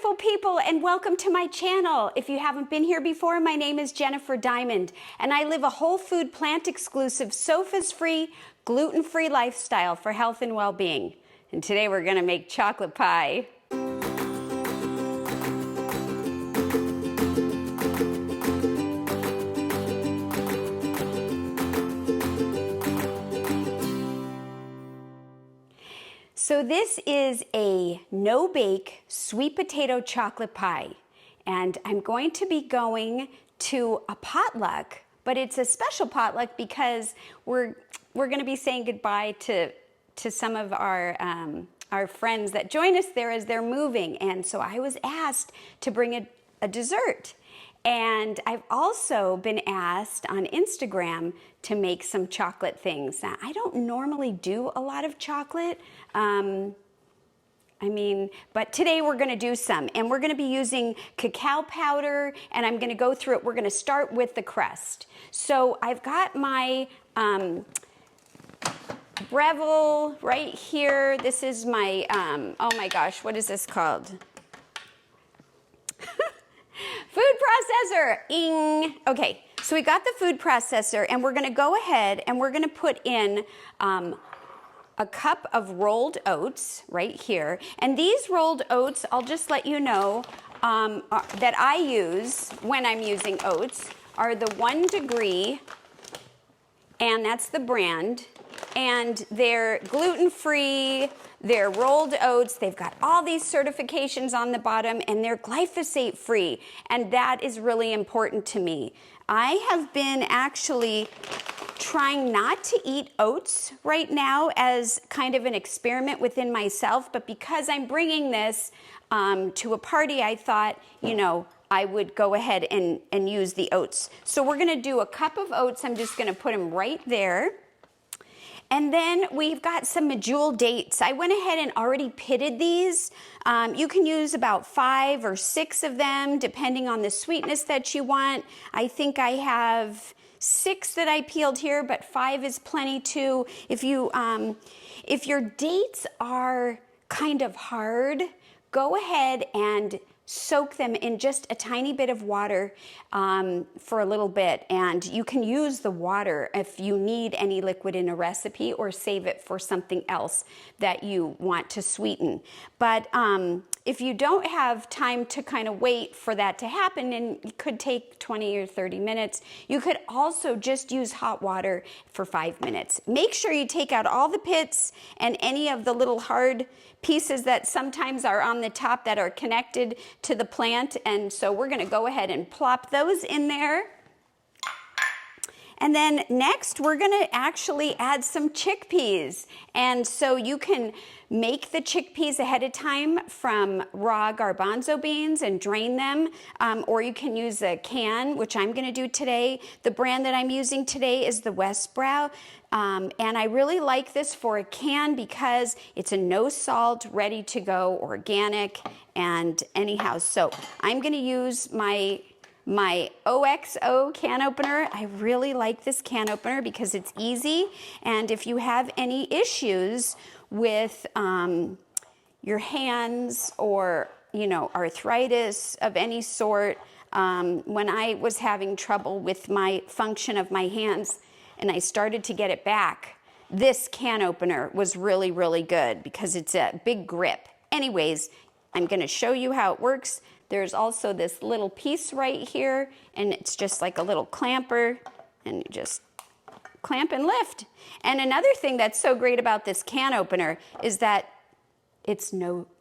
wonderful people, and welcome to my channel. If you haven't been here before, my name is Jennifer Diamond, and I live a whole food, plant-exclusive, SOFAs-free, gluten-free lifestyle for health and well-being. And today we're gonna make chocolate pie. So this is a no-bake sweet potato chocolate pie, and I'm going to be going to a potluck, but it's a special potluck because we're going to be saying goodbye to some of our friends that join us there as they're moving, and so I was asked to bring a dessert. And I've also been asked on Instagram to make some chocolate things. Now, I don't normally do a lot of chocolate. But today we're gonna do some, and we're gonna be using cacao powder, and I'm gonna go through it. We're gonna start with the crust. So I've got my Breville right here. This is my, oh my gosh, what is this called? Food processor, ing. Okay, so we got the food processor, and we're gonna go ahead and we're gonna put in a cup of rolled oats right here. And these rolled oats, I'll just let you know, that I use when I'm using oats are the 1 Degree, and that's the brand. And they're gluten-free, they're rolled oats, they've got all these certifications on the bottom, and they're glyphosate-free, and that is really important to me. I have been actually trying not to eat oats right now as kind of an experiment within myself, but because I'm bringing this to a party, I thought, you know, I would go ahead and use the oats. So we're gonna do a cup of oats. I'm just gonna put them right there. And then we've got some medjool dates. I went ahead and already pitted these. You can use about 5 or 6 of them, depending on the sweetness that you want. I think I have 6 that I peeled here, but 5 is plenty too. If your dates are kind of hard, go ahead and soak them in just a tiny bit of water for a little bit, and you can use the water if you need any liquid in a recipe, or save it for something else that you want to sweeten. But if you don't have time to kind of wait for that to happen, and it could take 20 or 30 minutes, you could also just use hot water for 5 minutes. Make sure you take out all the pits and any of the little hard pieces that sometimes are on the top that are connected to the plant, and so we're gonna go ahead and plop those in there. And then next, we're gonna actually add some chickpeas. And so you can make the chickpeas ahead of time from raw garbanzo beans and drain them, or you can use a can, which I'm gonna do today. The brand that I'm using today is the Westbrow. And I really like this for a can because it's a no salt, ready to go, organic, and anyhow. So I'm gonna use my OXO can opener. I really like this can opener because it's easy, and if you have any issues with your hands, or arthritis of any sort, when I was having trouble with my function of my hands and I started to get it back, this can opener was really, really good because it's a big grip. Anyways, I'm gonna show you how it works. There's also this little piece right here, and it's just like a little clamper, and you just clamp and lift. And another thing that's so great about this can opener is that it's not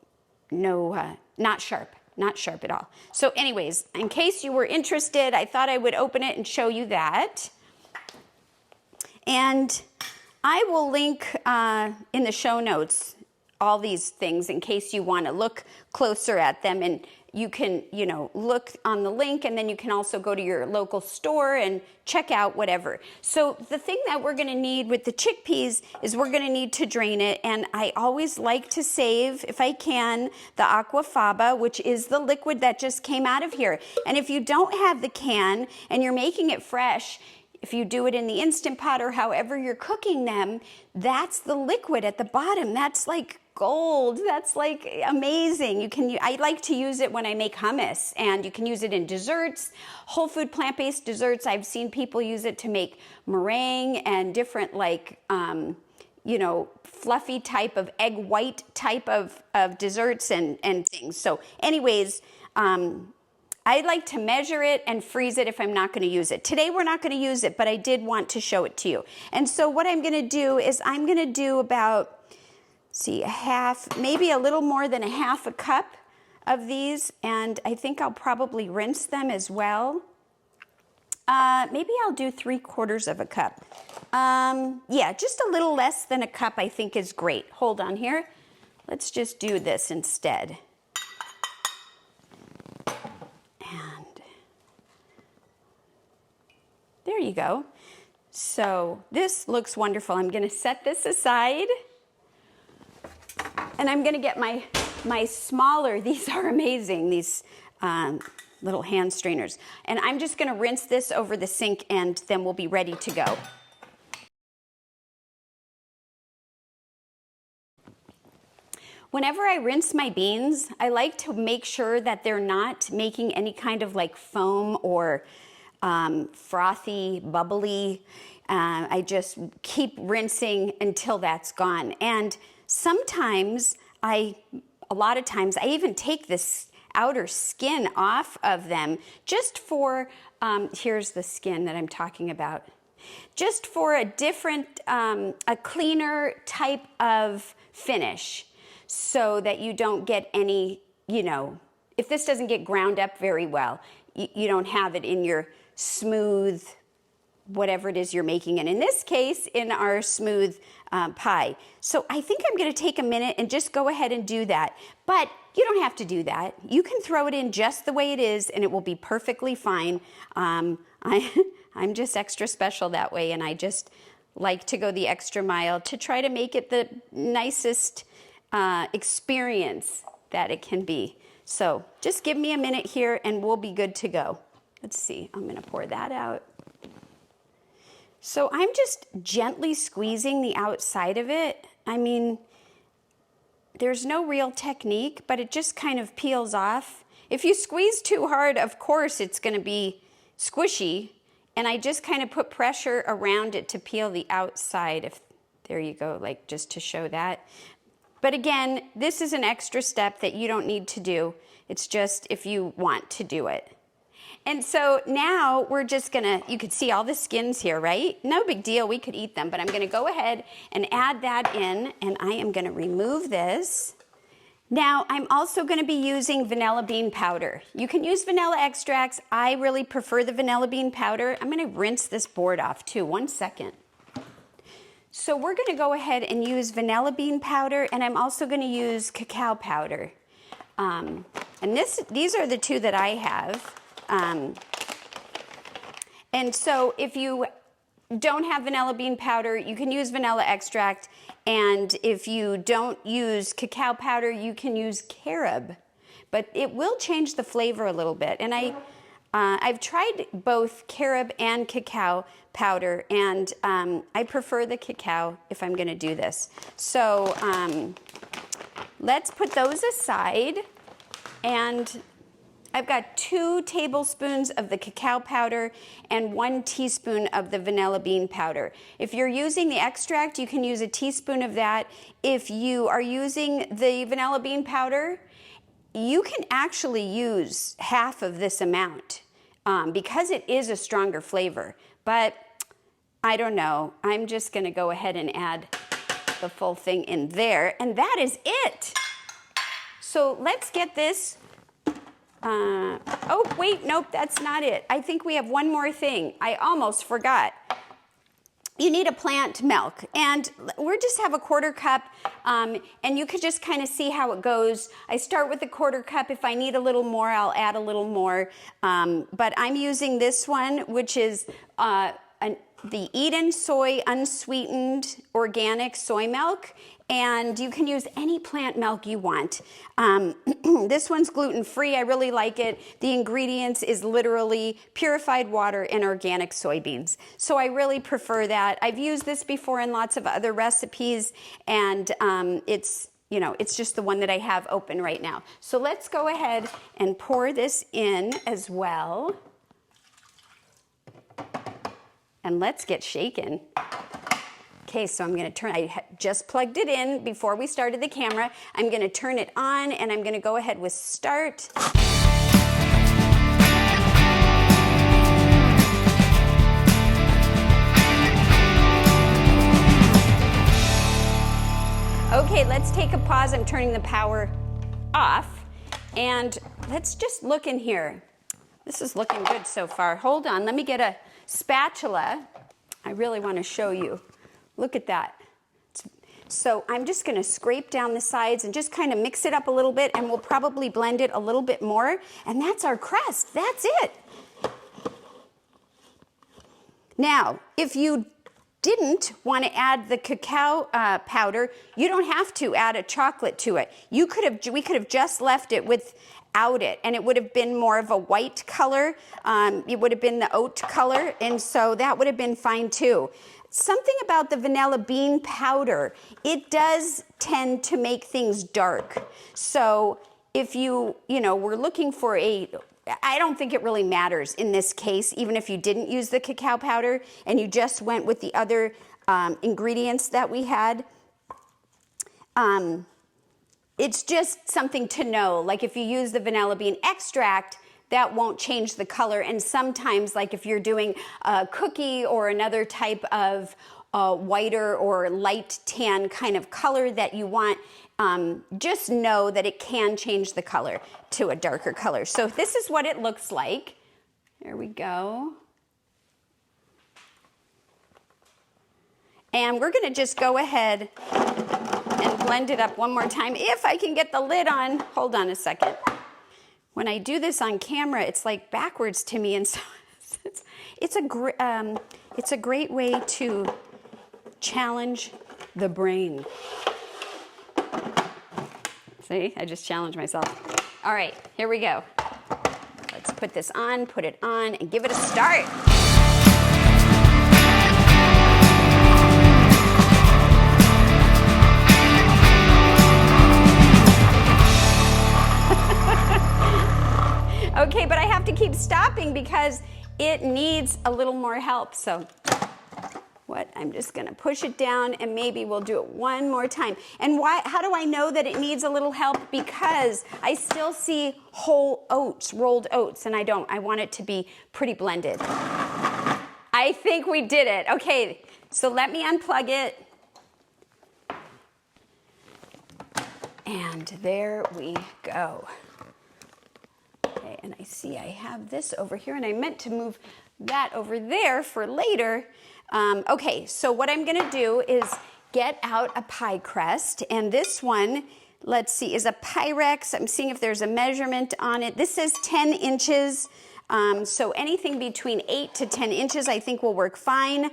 sharp at all. So anyways, in case you were interested, I thought I would open it and show you that. And I will link in the show notes all these things in case you want to look closer at them, and you can, look on the link, and then you can also go to your local store and check out whatever. So the thing that we're gonna need with the chickpeas is we're gonna need to drain it, and I always like to save, if I can, the aquafaba, which is the liquid that just came out of here. And if you don't have the can and you're making it fresh, if you do it in the Instant Pot or however you're cooking them, that's the liquid at the bottom. That's like gold. That's like amazing. I like to use it when I make hummus, and you can use it in desserts, whole food plant-based desserts. I've seen people use it to make meringue and different like, you know, fluffy type of egg white type of desserts and things. So anyways, I like to measure it and freeze it if I'm not going to use it. Today we're not going to use it, but I did want to show it to you. And so what I'm going to do is I'm going to do about, see, a half, maybe a little more than a half a cup of these, and I think I'll probably rinse them as well. Maybe I'll do 3/4 of a cup. Yeah, just a little less than a cup I think is great. Hold on here. Let's just do this instead. And there you go. So this looks wonderful. I'm going to set this aside. And I'm going to get my smaller, these are amazing, these little hand strainers. And I'm just going to rinse this over the sink, and then we'll be ready to go. Whenever I rinse my beans, I like to make sure that they're not making any kind of like foam or frothy, bubbly. I just keep rinsing until that's gone. And sometimes a lot of times, I even take this outer skin off of them just for, here's the skin that I'm talking about, just for a different, a cleaner type of finish so that you don't get any, you know, if this doesn't get ground up very well, you don't have it in your smooth, whatever it is you're making. And in this case, in our smooth pie. So I think I'm going to take a minute and just go ahead and do that. But you don't have to do that. You can throw it in just the way it is, and it will be perfectly fine. I'm just extra special that way, and I just like to go the extra mile to try to make it the nicest experience that it can be. So just give me a minute here, and we'll be good to go. Let's see. I'm going to pour that out. So I'm just gently squeezing the outside of it. I mean, there's no real technique, but it just kind of peels off. If you squeeze too hard, of course, it's going to be squishy. And I just kind of put pressure around it to peel the outside. There you go, like just to show that. But again, this is an extra step that you don't need to do. It's just if you want to do it. And so now we're just gonna, you could see all the skins here, right? No big deal, we could eat them, but I'm gonna go ahead and add that in, and I am gonna remove this. Now I'm also gonna be using vanilla bean powder. You can use vanilla extracts. I really prefer the vanilla bean powder. I'm gonna rinse this board off too, 1 second. So we're gonna go ahead and use vanilla bean powder, and I'm also gonna use cacao powder. And these are the two that I have. And so if you don't have vanilla bean powder, you can use vanilla extract. And if you don't use cacao powder, you can use carob. But it will change the flavor a little bit. And I've tried both carob and cacao powder, and I prefer the cacao if I'm going to do this. So let's put those aside. And I've got 2 tablespoons of the cacao powder and 1 teaspoon of the vanilla bean powder. If you're using the extract, you can use a teaspoon of that. If you are using the vanilla bean powder, you can actually use half of this amount because it is a stronger flavor. But I don't know. I'm just going to go ahead and add the full thing in there, and that is it. So let's get this. Oh, wait, nope, that's not it. I think we have one more thing. I almost forgot. You need a plant milk, and we just have a 1/4 cup, and you could just kind of see how it goes. I start with a 1/4 cup. If I need a little more, I'll add a little more, but I'm using this one, which is the Eden Soy Unsweetened Organic Soy Milk, and you can use any plant milk you want. This one's gluten-free. I really like it. The ingredients is literally purified water and organic soybeans. So I really prefer that. I've used this before in lots of other recipes, and it's you know, it's just the one that I have open right now. So let's go ahead and pour this in as well. And let's get shaken. Okay, so I'm gonna turn, I just plugged it in before we started the camera. I'm gonna turn it on and I'm gonna go ahead with start. Okay, let's take a pause. I'm turning the power off and let's just look in here. This is looking good so far. Hold on, let me get a spatula. I really want to show you. Look at that. So I'm just going to scrape down the sides and just kind of mix it up a little bit, and we'll probably blend it a little bit more. And that's our crust. That's it. Now, if you didn't want to add the cacao powder, you don't have to add a chocolate to it. We could have just left it without it, and it would have been more of a white color. It would have been the oat color, and so that would have been fine too. Something about the vanilla bean powder, it does tend to make things dark. So if you were looking for I don't think it really matters in this case, even if you didn't use the cacao powder and you just went with the other ingredients that we had. It's just something to know. Like if you use the vanilla bean extract, that won't change the color. And sometimes, like if you're doing a cookie or another type of whiter or light tan kind of color that you want, just know that it can change the color to a darker color. So this is what it looks like. There we go. And we're gonna just go ahead and blend it up one more time. If I can get the lid on, hold on a second. When I do this on camera, it's like backwards to me, and so it's a great way to challenge the brain. See, I just challenged myself. All right, here we go. Let's put this on, put it on, and give it a start. Okay, but I have to keep stopping because it needs a little more help. So I'm just gonna push it down and maybe we'll do it one more time. And how do I know that it needs a little help? Because I still see whole oats, rolled oats, and I don't. I want it to be pretty blended. I think we did it. Okay, so let me unplug it. And there we go. Okay, and I see I have this over here, and I meant to move that over there for later. Okay, so what I'm gonna do is get out a pie crust, and this one, let's see, is a Pyrex. I'm seeing if there's a measurement on it. This says 10 inches, so anything between 8 to 10 inches I think will work fine.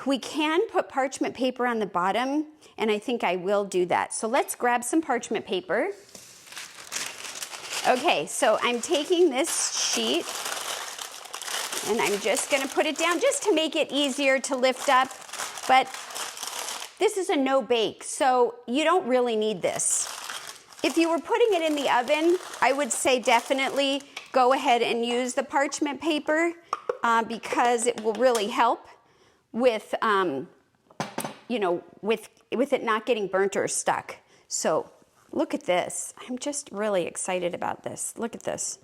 We can put parchment paper on the bottom, and I think I will do that. So let's grab some parchment paper. Okay, so I'm taking this sheet and I'm just gonna put it down just to make it easier to lift up, but this is a no bake, so you don't really need this. If you were putting it in the oven, I would say definitely go ahead and use the parchment paper because it will really help with, with it not getting burnt or stuck. So look at this. I'm just really excited about this. Look at this.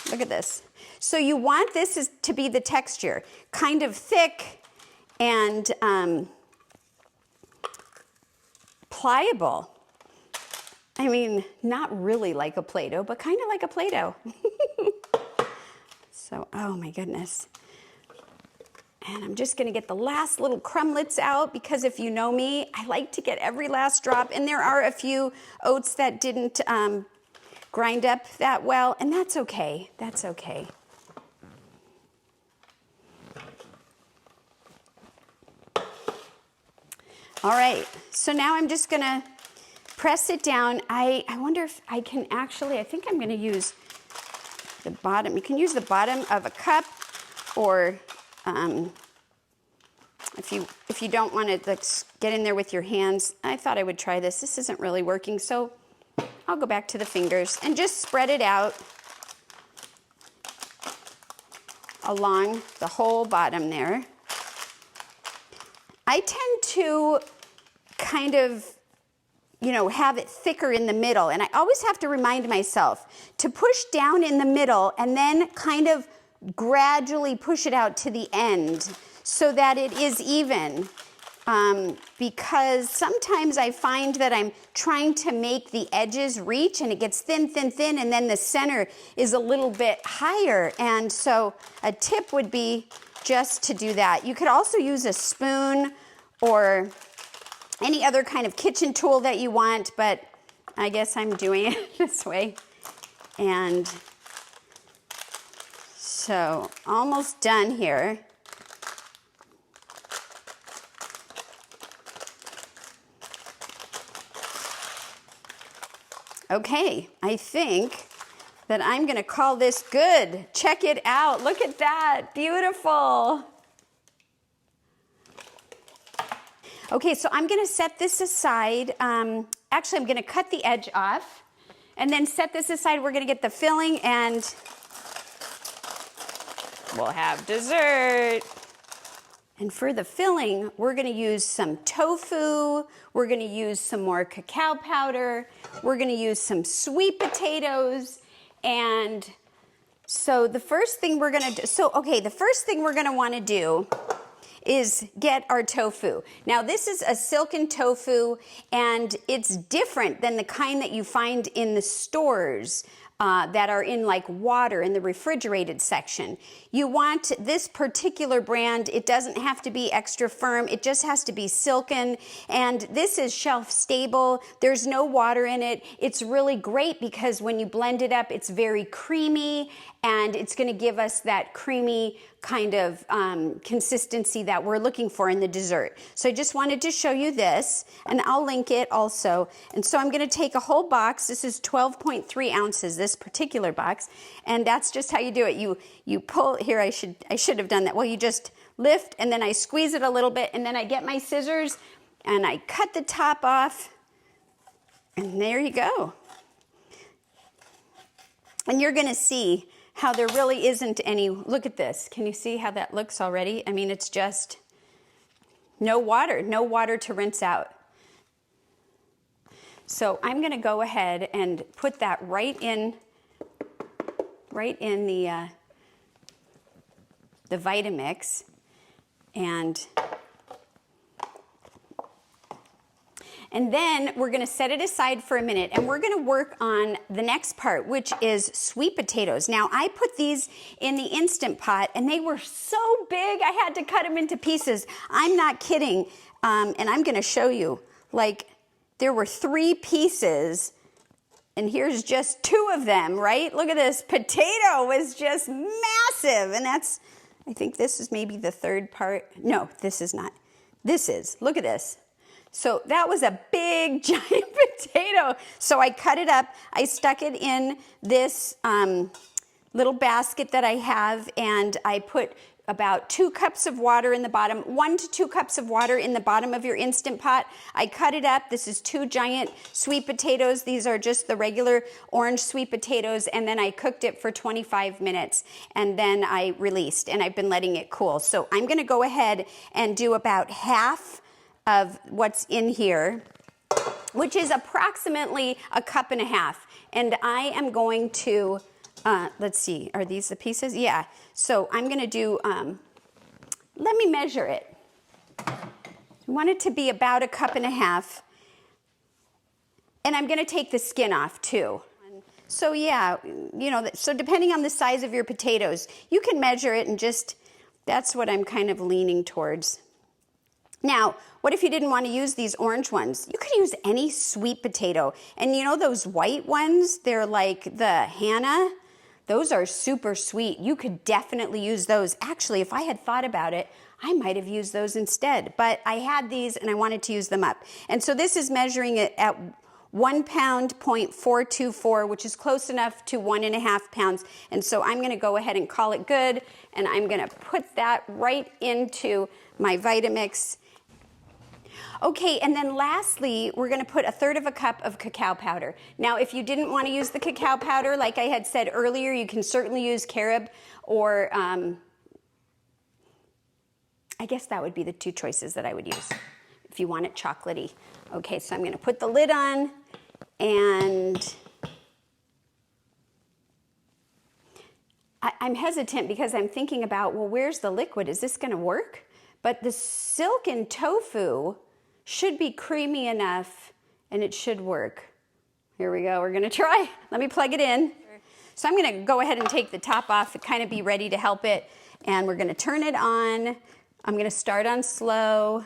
Look at this. So you want this to be the texture, kind of thick and pliable. I mean, not really like a Play-Doh, but kind of like a Play-Doh. So, oh my goodness. And I'm just gonna get the last little crumblets out because if you know me, I like to get every last drop. And there are a few oats that didn't grind up that well, and that's okay, that's okay. All right, so now I'm just gonna press it down. I wonder if I can actually, I think I'm gonna use the bottom. You can use the bottom of a cup or if you don't want to like, get in there with your hands, I thought I would try this. This isn't really working, so I'll go back to the fingers and just spread it out along the whole bottom there. I tend to kind of, you know, have it thicker in the middle, and I always have to remind myself to push down in the middle and then kind of gradually push it out to the end so that it is even. Because sometimes I find that I'm trying to make the edges reach and it gets thin, thin, thin, and then the center is a little bit higher. And so a tip would be just to do that. You could also use a spoon or any other kind of kitchen tool that you want, but I guess I'm doing it this way. And so almost done here. Okay, I think that I'm gonna call this good. Check it out, look at that, beautiful. Okay, so I'm gonna set this aside. Actually, I'm gonna cut the edge off and then set this aside. We're gonna get the filling and we'll have dessert. And for the filling, we're gonna use some tofu, we're gonna use some more cacao powder, we're gonna use some sweet potatoes, and so the first thing we're gonna do, the first thing we're gonna wanna do is get our tofu. Now this is a silken tofu, and it's different than the kind that you find in the stores that are in like water in the refrigerated section. You want this particular brand. It doesn't have to be extra firm. It just has to be silken, and this is shelf stable. There's no water in it. It's really great because when you blend it up, it's very creamy, and it's gonna give us that creamy kind of consistency that we're looking for in the dessert. So I just wanted to show you this, and I'll link it also. And so I'm gonna take a whole box. This is 12.3 ounces, this particular box, and that's just how you do it. You pull, here I should have done that. Well, you just lift, and then I squeeze it a little bit, and then I get my scissors, and I cut the top off, and there you go. And you're gonna see how there really isn't any, look at this. Can you see how that looks already? I mean, it's just no water to rinse out. So I'm gonna go ahead and put that right in the Vitamix, and then we're gonna set it aside for a minute, and we're gonna work on the next part, which is sweet potatoes. Now, I put these in the Instant Pot, and they were so big, I had to cut them into pieces. I'm not kidding, and I'm gonna show you. Like, there were 3 pieces, and here's just 2 of them, right? Look at this, potato was just massive, and that's, I think this is maybe the 3rd part. No, this is not. This is, look at this. So that was a big, giant potato. So I cut it up, I stuck it in this little basket that I have, and I put about 2 cups of water in the bottom, 1 to 2 cups of water in the bottom of your Instant Pot. I cut it up. This is 2 giant sweet potatoes. These are just the regular orange sweet potatoes, and then I cooked it for 25 minutes, and then I released, and I've been letting it cool. So I'm gonna go ahead and do about half of what's in here, which is approximately 1.5 cups. And I am going to, let's see, are these the pieces? Yeah. So I'm gonna do, let me measure it. I want it to be about 1.5 cups. And I'm gonna take the skin off too. So yeah, you know, so depending on the size of your potatoes, you can measure it and just, that's what I'm kind of leaning towards. Now, what if you didn't want to use these orange ones? You could use any sweet potato. And you know those white ones? They're like the Hannah. Those are super sweet. You could definitely use those. Actually, if I had thought about it, I might have used those instead. But I had these and I wanted to use them up. And so this is measuring it at 1 pound, 0.424, which is close enough to 1.5 pounds. And so I'm gonna go ahead and call it good. And I'm gonna put that right into my Vitamix. Okay, and then lastly, we're gonna put 1/3 of a cup of cacao powder. Now, if you didn't wanna use the cacao powder, like I had said earlier, you can certainly use carob or, I guess that would be the 2 choices that I would use if you want it chocolatey. Okay, so I'm gonna put the lid on and I'm hesitant because I'm thinking about, well, where's the liquid? Is this gonna work? But the silken tofu should be creamy enough and it should work. Here we go, we're gonna try. Let me plug it in. So I'm gonna go ahead and take the top off to kind of be ready to help it. And we're gonna turn it on. I'm gonna start on slow.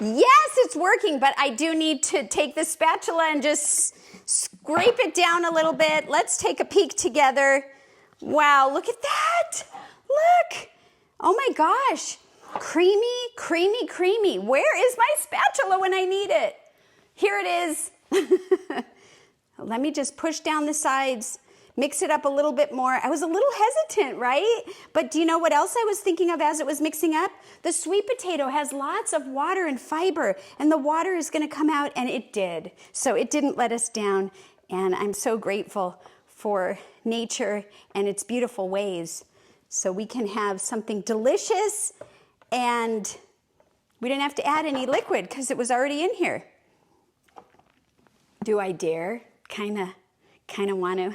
Yes, it's working, but I do need to take the spatula and just scrape it down a little bit. Let's take a peek together. Wow, look at that. Look. Oh my gosh. Creamy, creamy, creamy. Where is my spatula when I need it? Here it is. Let me just push down the sides. Mix it up a little bit more. I was a little hesitant, right? But do you know what else I was thinking of as it was mixing up? The sweet potato has lots of water and fiber, and the water is gonna come out, and it did. So it didn't let us down, and I'm so grateful for nature and its beautiful ways. So we can have something delicious, and we didn't have to add any liquid because it was already in here. Do I dare? Kinda want to.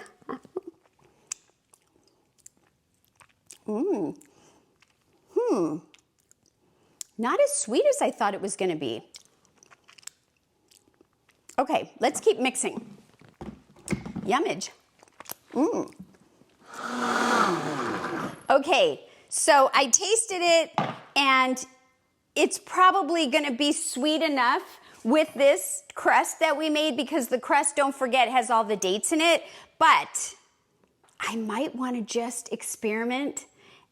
Not as sweet as I thought it was going to be. Okay, let's keep mixing. Yummage. Okay, so I tasted it, and it's probably going to be sweet enough with this crust that we made, because the crust, don't forget, has all the dates in it. But I might want to just experiment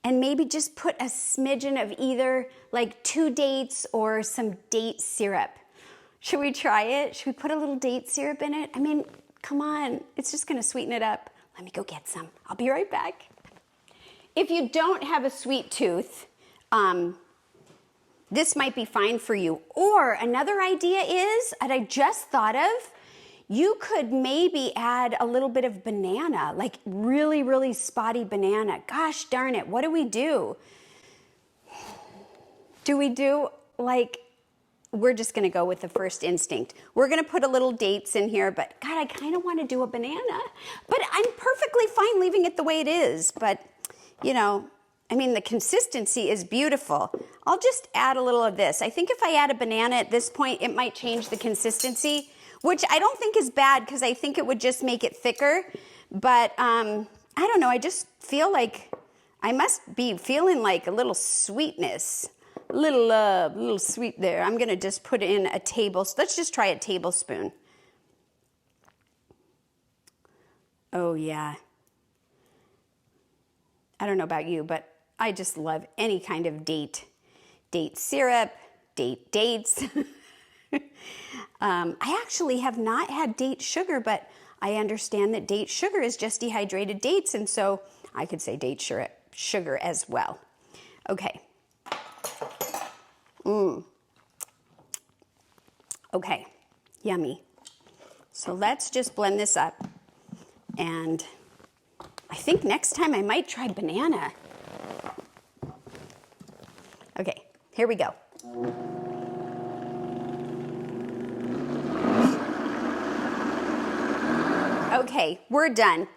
and maybe just put a smidgen of either like 2 dates or some date syrup. Should we try it? Should we put a little date syrup in it? I mean, come on, it's just gonna sweeten it up. Let me go get some. I'll be right back. If you don't have a sweet tooth, this might be fine for you. Or another idea is, that I just thought of, you could maybe add a little bit of banana, like really, really spotty banana. Gosh darn it, what do we do? Do we do like, we're just gonna go with the first instinct. We're gonna put a little dates in here, but God, I kind of wanna do a banana. But I'm perfectly fine leaving it the way it is. But, you know, I mean, the consistency is beautiful. I'll just add a little of this. I think if I add a banana at this point, it might change the consistency, which I don't think is bad, because I think it would just make it thicker. But I don't know, I just feel like I must be feeling like a little sweetness, a little sweet there. I'm gonna just put in a let's just try a tablespoon. Oh yeah. I don't know about you, but I just love any kind of date syrup, dates. I actually have not had date sugar, but I understand that date sugar is just dehydrated dates, and so I could say date sugar as well. Okay. Okay, yummy. So let's just blend this up, and I think next time I might try banana. Okay, here we go. Okay, we're done.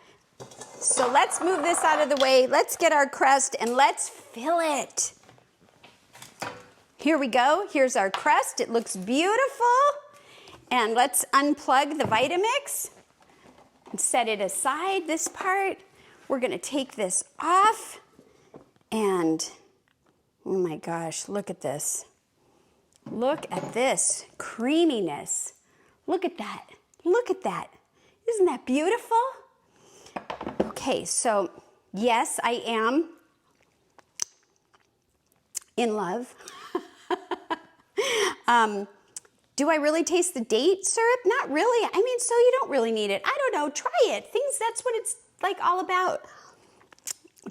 So let's move this out of the way. Let's get our crust and let's fill it. Here we go. Here's our crust. It looks beautiful. And let's unplug the Vitamix and set it aside, this part. We're gonna take this off, and oh my gosh, look at this. Look at this creaminess. Look at that. Look at that. Isn't that beautiful? Okay, so yes, I am in love. Do I really taste the date syrup? Not really. I mean, so you don't really need it. I don't know. Try it. That's what it's like all about.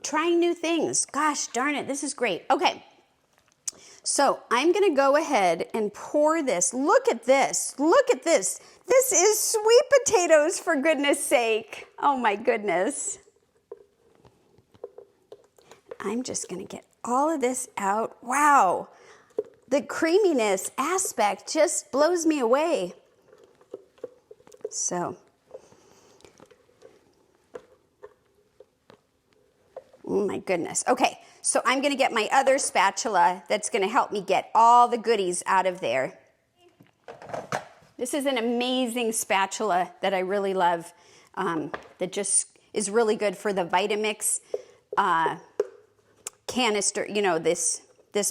Trying new things. Gosh darn it. This is great. Okay. So I'm going to go ahead and pour this. Look at this. Look at this. This is sweet potatoes, for goodness sake. Oh my goodness. I'm just going to get all of this out. Wow. The creaminess aspect just blows me away. So, oh my goodness. Okay, so I'm going to get my other spatula that's going to help me get all the goodies out of there. This is an amazing spatula that I really love, that just is really good for the Vitamix canister, you know, this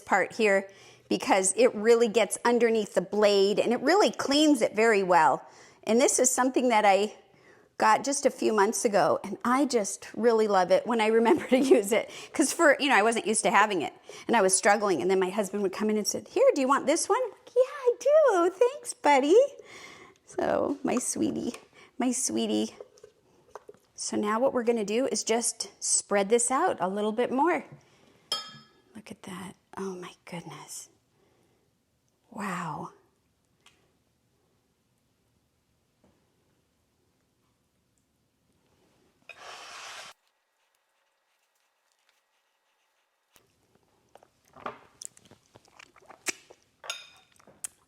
part here, because it really gets underneath the blade and it really cleans it very well. And this is something that I got just a few months ago, and I just really love it when I remember to use it, because I wasn't used to having it and I was struggling, and then my husband would come in and said, "Here, do you want this one?" "Yeah, I do. Thanks, buddy." So my sweetie. So now what we're going to do is just spread this out a little bit more. Look at that. Oh my goodness. Wow.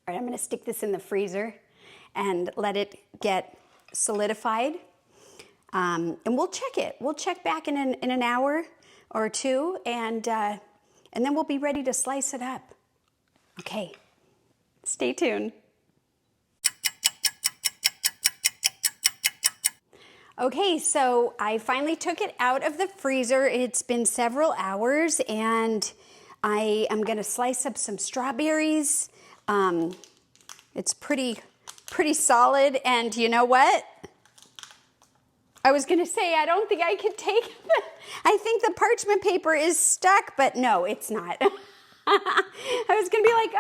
All right, I'm going to stick this in the freezer and let it get solidified. And we'll check it. We'll check back in an hour or two, and then we'll be ready to slice it up. Okay, stay tuned. Okay, so I finally took it out of the freezer. It's been several hours, and I am gonna slice up some strawberries. It's pretty solid, and you know what? I was gonna say, I don't think I could take it. I think the parchment paper is stuck, but no, it's not. I was gonna be like,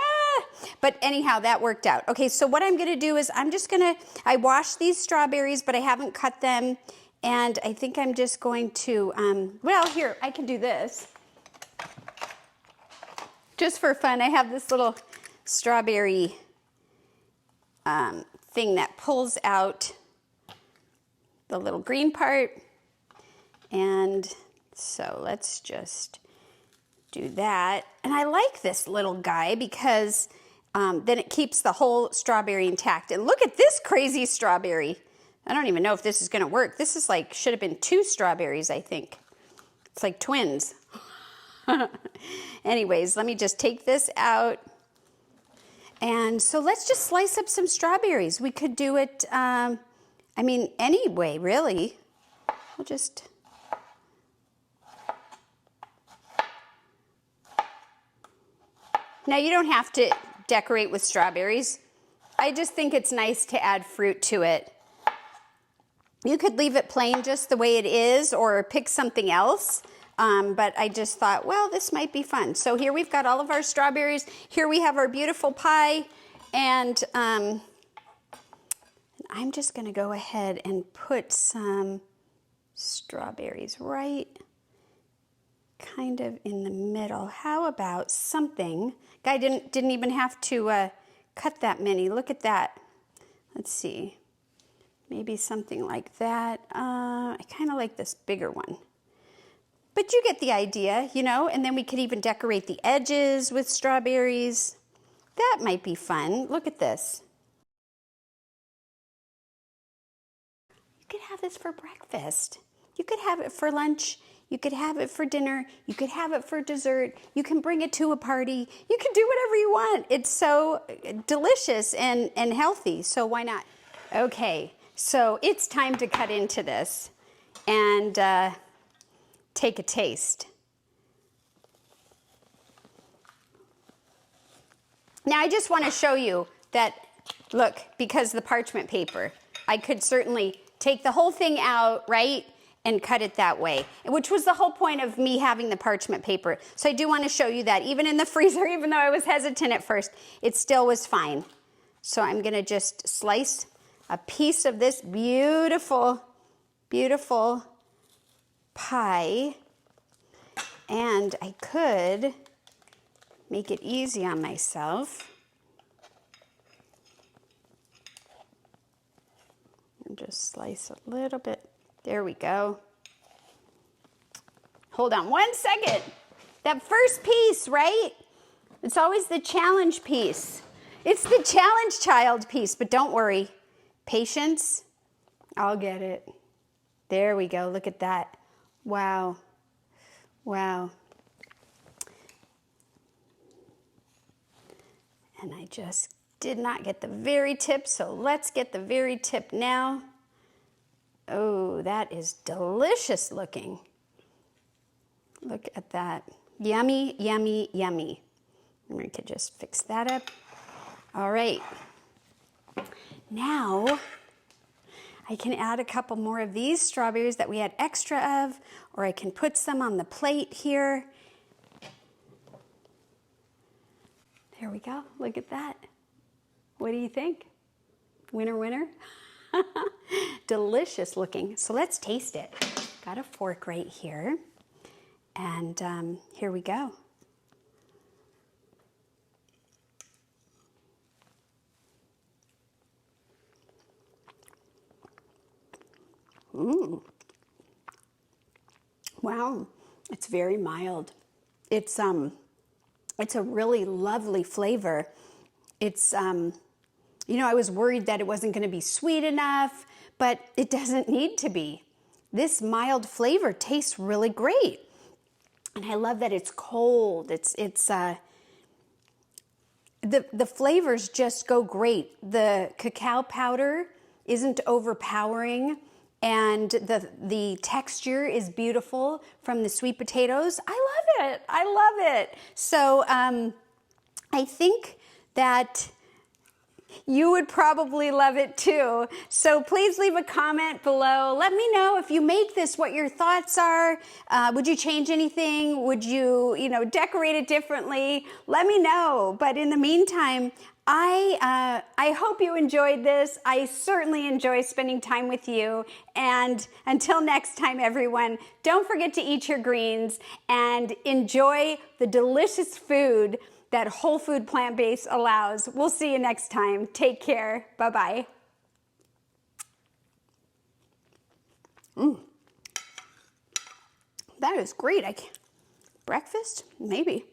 but anyhow, that worked out. Okay, so what I'm gonna do is I washed these strawberries, but I haven't cut them, and I think I'm just going to, well, here, I can do this. Just for fun, I have this little strawberry thing that pulls out the little green part, and so let's just do that. And I like this little guy because then it keeps the whole strawberry intact. And look at this crazy strawberry. I don't even know if this is gonna work. This is like, should have been 2 strawberries, I think. It's like twins. Anyways, let me just take this out. And so let's just slice up some strawberries. We could do it, I mean, any way, really. We'll just... Now, you don't have to decorate with strawberries. I just think it's nice to add fruit to it. You could leave it plain just the way it is, or pick something else. But I just thought, well, this might be fun. So here we've got all of our strawberries. Here we have our beautiful pie. And I'm just going to go ahead and put some strawberries right kind of in the middle. How about something? Guy didn't even have to cut that many. Look at that. Let's see. Maybe something like that. I kind of like this bigger one. But you get the idea, you know, and then we could even decorate the edges with strawberries. That might be fun. Look at this. You could have this for breakfast. You could have it for lunch. You could have it for dinner. You could have it for dessert. You can bring it to a party. You can do whatever you want. It's so delicious and healthy, so why not? Okay, so it's time to cut into this and take a taste. Now I just want to show you that, look, because the parchment paper, I could certainly take the whole thing out, right? and cut it that way, which was the whole point of me having the parchment paper. So I do want to show you that even in the freezer, even though I was hesitant at first, it still was fine. So I'm going to just slice a piece of this beautiful, beautiful pie. And I could make it easy on myself and just slice a little bit. There we go. Hold on 1 second. That first piece, right? It's always the challenge piece. It's the challenge child piece, but don't worry. Patience, I'll get it. There we go. Look at that. Wow. Wow. And I just did not get the very tip, so let's get the very tip now. Oh, that is delicious looking. Look at that. Yummy, yummy, yummy. And we could just fix that up. All right. Now, I can add a couple more of these strawberries that we had extra of, or I can put some on the plate here. There we go. Look at that. What do you think? Winner, winner? Delicious looking. So let's taste it. Got a fork right here. And here we go. Wow, it's very mild. It's a really lovely flavor. It's, you know, I was worried that it wasn't going to be sweet enough, but it doesn't need to be. This mild flavor tastes really great. And I love that it's cold. The flavors just go great. The cacao powder isn't overpowering, and the texture is beautiful from the sweet potatoes. I love it. I love it. So I think that you would probably love it too. So please leave a comment below. Let me know if you make this, what your thoughts are. Would you change anything? Would you, decorate it differently? Let me know. But in the meantime, I hope you enjoyed this. I certainly enjoy spending time with you. And until next time, everyone, don't forget to eat your greens and enjoy the delicious food that whole food plant-based allows. We'll see you next time. Take care. Bye-bye. That is great. Breakfast? Maybe.